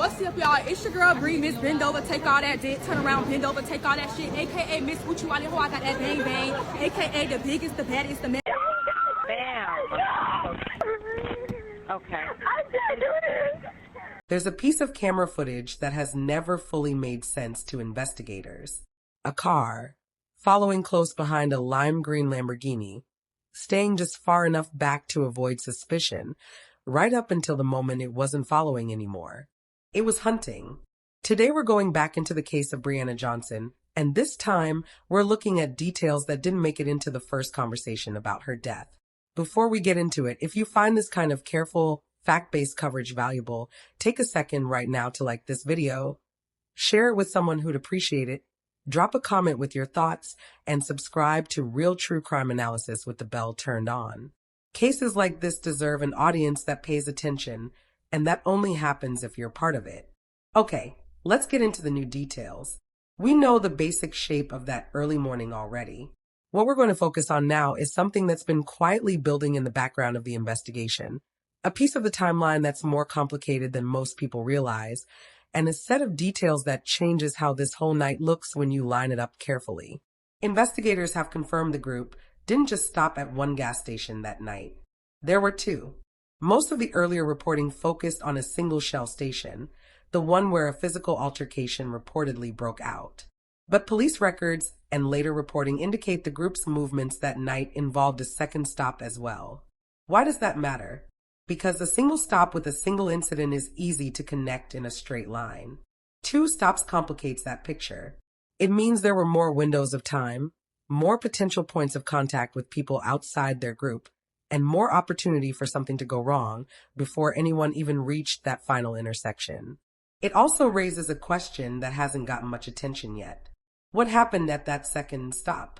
What's up, y'all? It's your girl Bri, Miss Bend Over, take all that dick, turn around, bend over, take all that shit, aka Miss Gucci Wally Ho, I got that bang bang, aka the biggest, the baddest, the man. Bam. Okay. I can't do this. There's a piece of camera footage that has never fully made sense to investigators. A car, following close behind a lime green Lamborghini, staying just far enough back to avoid suspicion, right up until the moment it wasn't following anymore. It was hunting. Today we're going back into the case of Brianna Johnson, and this time we're looking at details that didn't make it into the first conversation about her death. Before we get into it, if you find this kind of careful, fact-based coverage valuable, take a second right now to like this video, share it with someone who'd appreciate it, drop a comment with your thoughts, and subscribe to Real True Crime Analysis with the bell turned on. Cases like this deserve an audience that pays attention, and that only happens if you're part of it. Okay, let's get into the new details. We know the basic shape of that early morning already. What we're going to focus on now is something that's been quietly building in the background of the investigation, a piece of the timeline that's more complicated than most people realize, and a set of details that changes how this whole night looks when you line it up carefully. Investigators have confirmed the group didn't just stop at one gas station that night. There were two. Most of the earlier reporting focused on a single Shell station, the one where a physical altercation reportedly broke out. But police records and later reporting indicate the group's movements that night involved a second stop as well. Why does that matter? Because a single stop with a single incident is easy to connect in a straight line. Two stops complicates that picture. It means there were more windows of time, more potential points of contact with people outside their group, and more opportunity for something to go wrong before anyone even reached that final intersection. It also raises a question that hasn't gotten much attention yet. What happened at that second stop?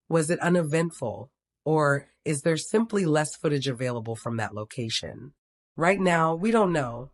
Was it uneventful, or is there simply less footage available from that location? Right now, we don't know,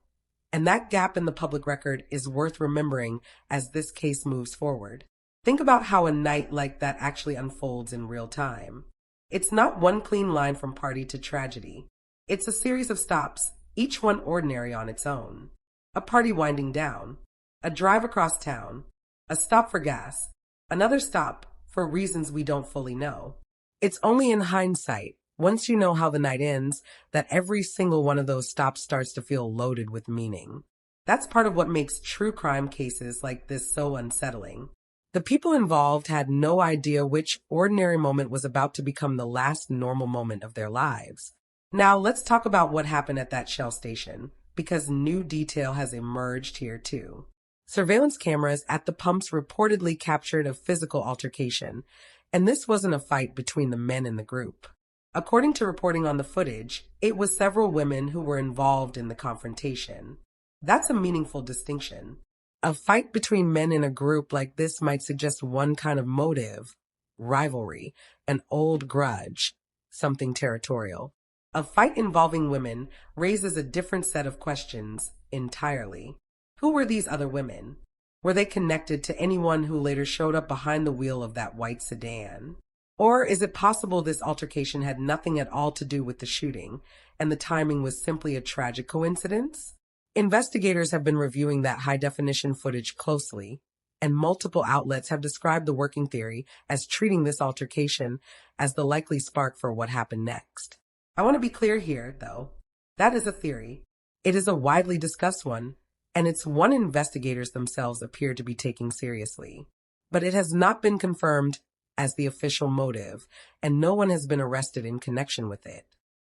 and that gap in the public record is worth remembering as this case moves forward. Think about how a night like that actually unfolds in real time. It's not one clean line from party to tragedy. It's a series of stops, each one ordinary on its own. A party winding down, a drive across town, a stop for gas, another stop for reasons we don't fully know. It's only in hindsight, once you know how the night ends, that every single one of those stops starts to feel loaded with meaning. That's part of what makes true crime cases like this so unsettling. The people involved had no idea which ordinary moment was about to become the last normal moment of their lives. Now let's talk about what happened at that Shell station, because new detail has emerged here too. Surveillance cameras at the pumps reportedly captured a physical altercation, and this wasn't a fight between the men in the group. According to reporting on the footage, it was several women who were involved in the confrontation. That's a meaningful distinction. A fight between men in a group like this might suggest one kind of motive, rivalry, an old grudge, something territorial. A fight involving women raises a different set of questions entirely. Who were these other women? Were they connected to anyone who later showed up behind the wheel of that white sedan? Or is it possible this altercation had nothing at all to do with the shooting, and the timing was simply a tragic coincidence? Investigators have been reviewing that high-definition footage closely, and multiple outlets have described the working theory as treating this altercation as the likely spark for what happened next. I want to be clear here, though. That is a theory. It is a widely discussed one, and it's one investigators themselves appear to be taking seriously. But it has not been confirmed as the official motive, and no one has been arrested in connection with it.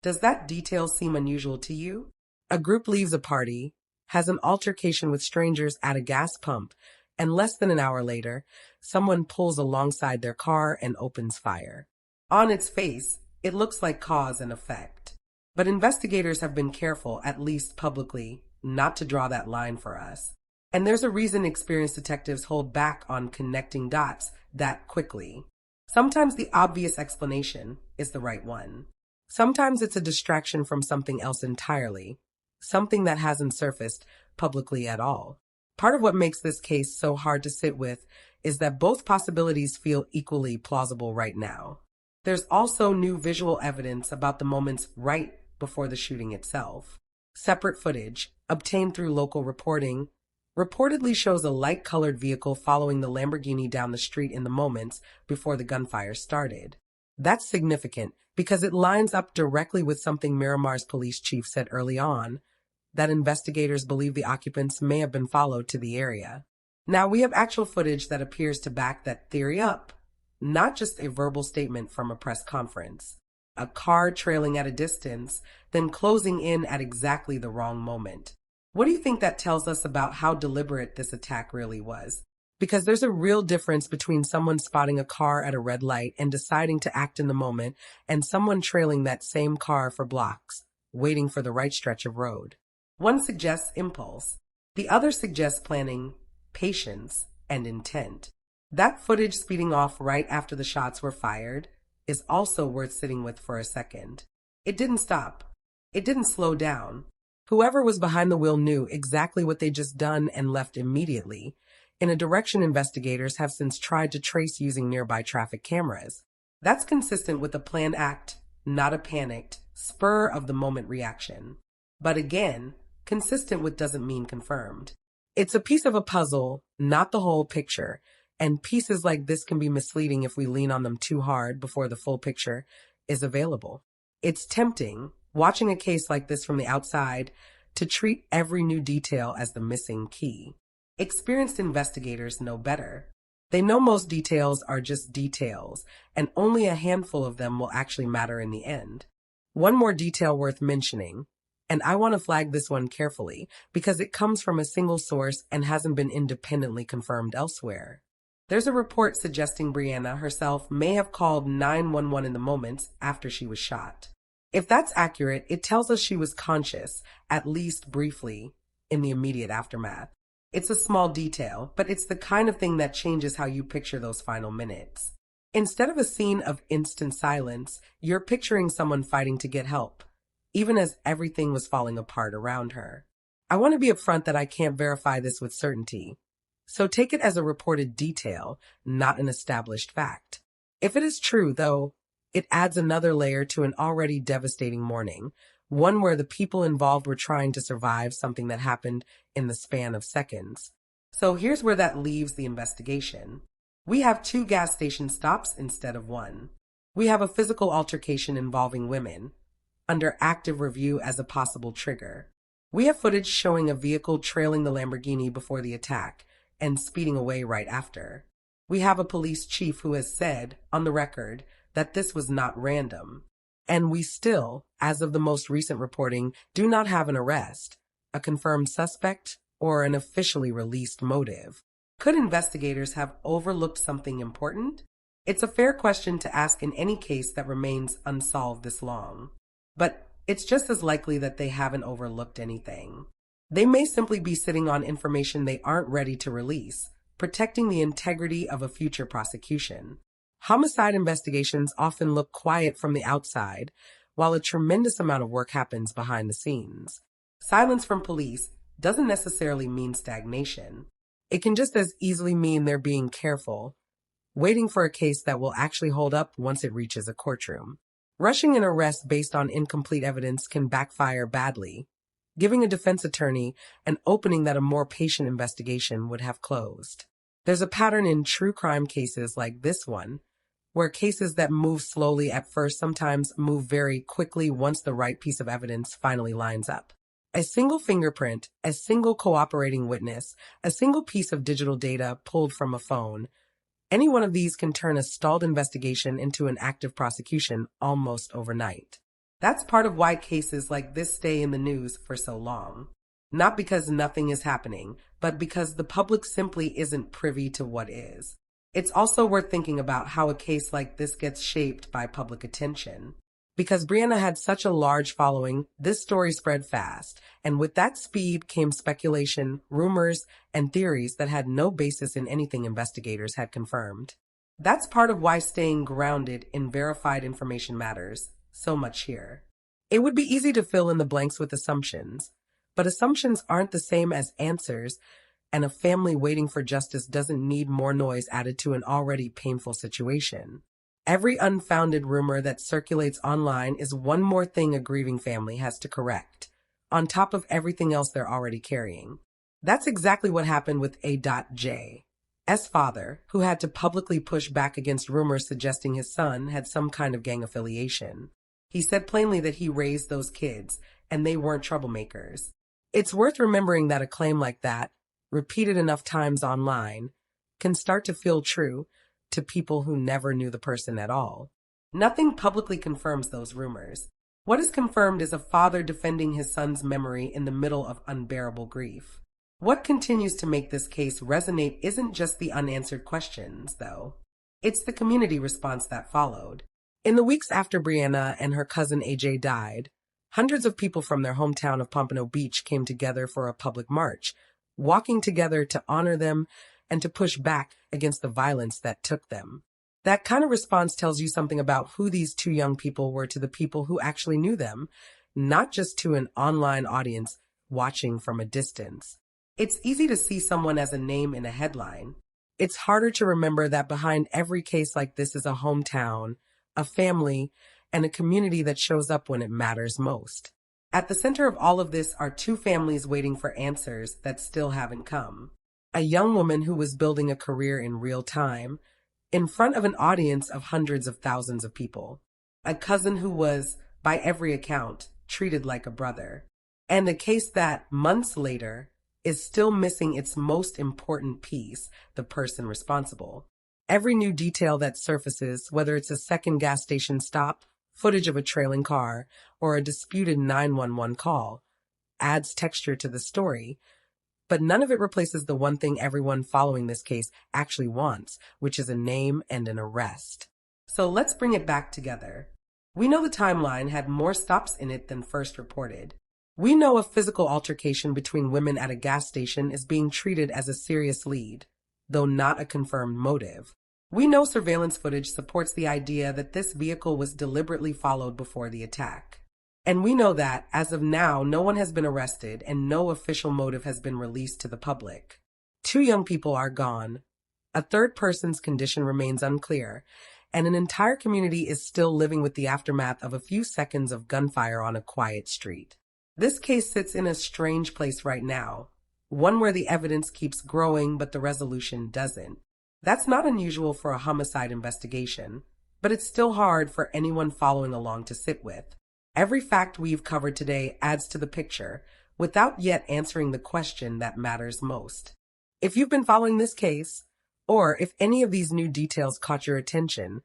Does that detail seem unusual to you? A group leaves a party, has an altercation with strangers at a gas pump, and less than an hour later, someone pulls alongside their car and opens fire. On its face, it looks like cause and effect. But investigators have been careful, at least publicly, not to draw that line for us. And there's a reason experienced detectives hold back on connecting dots that quickly. Sometimes the obvious explanation is the right one. Sometimes it's a distraction from something else entirely, something that hasn't surfaced publicly at all. Part of what makes this case so hard to sit with is that both possibilities feel equally plausible right now. There's also new visual evidence about the moments right before the shooting itself. Separate footage, obtained through local reporting, reportedly shows a light-colored vehicle following the Lamborghini down the street in the moments before the gunfire started. That's significant because it lines up directly with something Miramar's police chief said early on, that investigators believe the occupants may have been followed to the area. Now, we have actual footage that appears to back that theory up, not just a verbal statement from a press conference. A car trailing at a distance, then closing in at exactly the wrong moment. What do you think that tells us about how deliberate this attack really was? Because there's a real difference between someone spotting a car at a red light and deciding to act in the moment, and someone trailing that same car for blocks, waiting for the right stretch of road. One suggests impulse. The other suggests planning, patience, and intent. That footage speeding off right after the shots were fired is also worth sitting with for a second. It didn't stop. It didn't slow down. Whoever was behind the wheel knew exactly what they'd just done and left immediately, in a direction investigators have since tried to trace using nearby traffic cameras. That's consistent with a planned act, not a panicked, spur-of-the-moment reaction. But again, consistent with doesn't mean confirmed. It's a piece of a puzzle, not the whole picture, and pieces like this can be misleading if we lean on them too hard before the full picture is available. It's tempting, watching a case like this from the outside, to treat every new detail as the missing key. Experienced investigators know better. They know most details are just details, and only a handful of them will actually matter in the end. One more detail worth mentioning, and I want to flag this one carefully because it comes from a single source and hasn't been independently confirmed elsewhere. There's a report suggesting Brianna herself may have called 911 in the moments after she was shot. If that's accurate, it tells us she was conscious, at least briefly, in the immediate aftermath. It's a small detail, but it's the kind of thing that changes how you picture those final minutes. Instead of a scene of instant silence, you're picturing someone fighting to get help, even as everything was falling apart around her. I want to be upfront that I can't verify this with certainty, so take it as a reported detail, not an established fact. If it is true, though, it adds another layer to an already devastating morning, one where the people involved were trying to survive something that happened in the span of seconds. So here's where that leaves the investigation. We have 2 gas station stops instead of 1. We have a physical altercation involving women, under active review as a possible trigger. We have footage showing a vehicle trailing the Lamborghini before the attack and speeding away right after. We have a police chief who has said, on the record, that this was not random. And we still, as of the most recent reporting, do not have an arrest, a confirmed suspect, or an officially released motive. Could investigators have overlooked something important? It's a fair question to ask in any case that remains unsolved this long. But it's just as likely that they haven't overlooked anything. They may simply be sitting on information they aren't ready to release, protecting the integrity of a future prosecution. Homicide investigations often look quiet from the outside, while a tremendous amount of work happens behind the scenes. Silence from police doesn't necessarily mean stagnation. It can just as easily mean they're being careful, waiting for a case that will actually hold up once it reaches a courtroom. Rushing an arrest based on incomplete evidence can backfire badly, giving a defense attorney an opening that a more patient investigation would have closed. There's a pattern in true crime cases like this one, where cases that move slowly at first sometimes move very quickly once the right piece of evidence finally lines up. A single fingerprint, a single cooperating witness, a single piece of digital data pulled from a phone, any one of these can turn a stalled investigation into an active prosecution almost overnight. That's part of why cases like this stay in the news for so long. Not because nothing is happening, but because the public simply isn't privy to what is. It's also worth thinking about how a case like this gets shaped by public attention. Because Brianna had such a large following, this story spread fast, and with that speed came speculation, rumors, and theories that had no basis in anything investigators had confirmed. That's part of why staying grounded in verified information matters so much here. It would be easy to fill in the blanks with assumptions, but assumptions aren't the same as answers, and a family waiting for justice doesn't need more noise added to an already painful situation. Every unfounded rumor that circulates online is one more thing a grieving family has to correct, on top of everything else they're already carrying. That's exactly what happened with A.J. S. father, who had to publicly push back against rumors suggesting his son had some kind of gang affiliation. He said plainly that he raised those kids, and they weren't troublemakers. It's worth remembering that a claim like that, repeated enough times online, can start to feel true to people who never knew the person at all. Nothing publicly confirms those rumors. What is confirmed is a father defending his son's memory in the middle of unbearable grief. What continues to make this case resonate isn't just the unanswered questions, though. It's the community response that followed. In the weeks after Brianna and her cousin AJ died, hundreds of people from their hometown of Pompano Beach came together for a public march, walking together to honor them and to push back against the violence that took them. That kind of response tells you something about who these two young people were to the people who actually knew them, not just to an online audience watching from a distance. It's easy to see someone as a name in a headline. It's harder to remember that behind every case like this is a hometown, a family, and a community that shows up when it matters most. At the center of all of this are two families waiting for answers that still haven't come. A young woman who was building a career in real time, in front of an audience of hundreds of thousands of people. A cousin who was, by every account, treated like a brother. And a case that, months later, is still missing its most important piece, the person responsible. Every new detail that surfaces, whether it's a second gas station stop, footage of a trailing car, or a disputed 911 call, adds texture to the story, but none of it replaces the one thing everyone following this case actually wants, which is a name and an arrest. So let's bring it back together. We know the timeline had more stops in it than first reported. We know a physical altercation between women at a gas station is being treated as a serious lead, though not a confirmed motive. We know surveillance footage supports the idea that this vehicle was deliberately followed before the attack. And we know that, as of now, no one has been arrested and no official motive has been released to the public. Two young people are gone. A third person's condition remains unclear, and an entire community is still living with the aftermath of a few seconds of gunfire on a quiet street. This case sits in a strange place right now, one where the evidence keeps growing but the resolution doesn't. That's not unusual for a homicide investigation, but it's still hard for anyone following along to sit with. Every fact we've covered today adds to the picture, without yet answering the question that matters most. If you've been following this case, or if any of these new details caught your attention,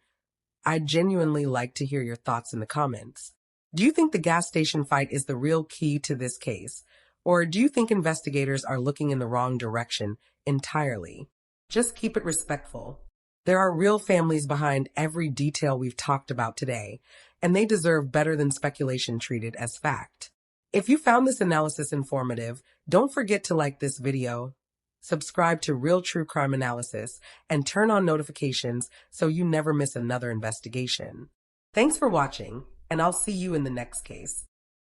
I'd genuinely like to hear your thoughts in the comments. Do you think the gas station fight is the real key to this case, or do you think investigators are looking in the wrong direction entirely? Just keep it respectful. There are real families behind every detail we've talked about today, and they deserve better than speculation treated as fact. If you found this analysis informative, don't forget to like this video, subscribe to Real True Crime Analysis, and turn on notifications so you never miss another investigation. Thanks for watching, and I'll see you in the next case.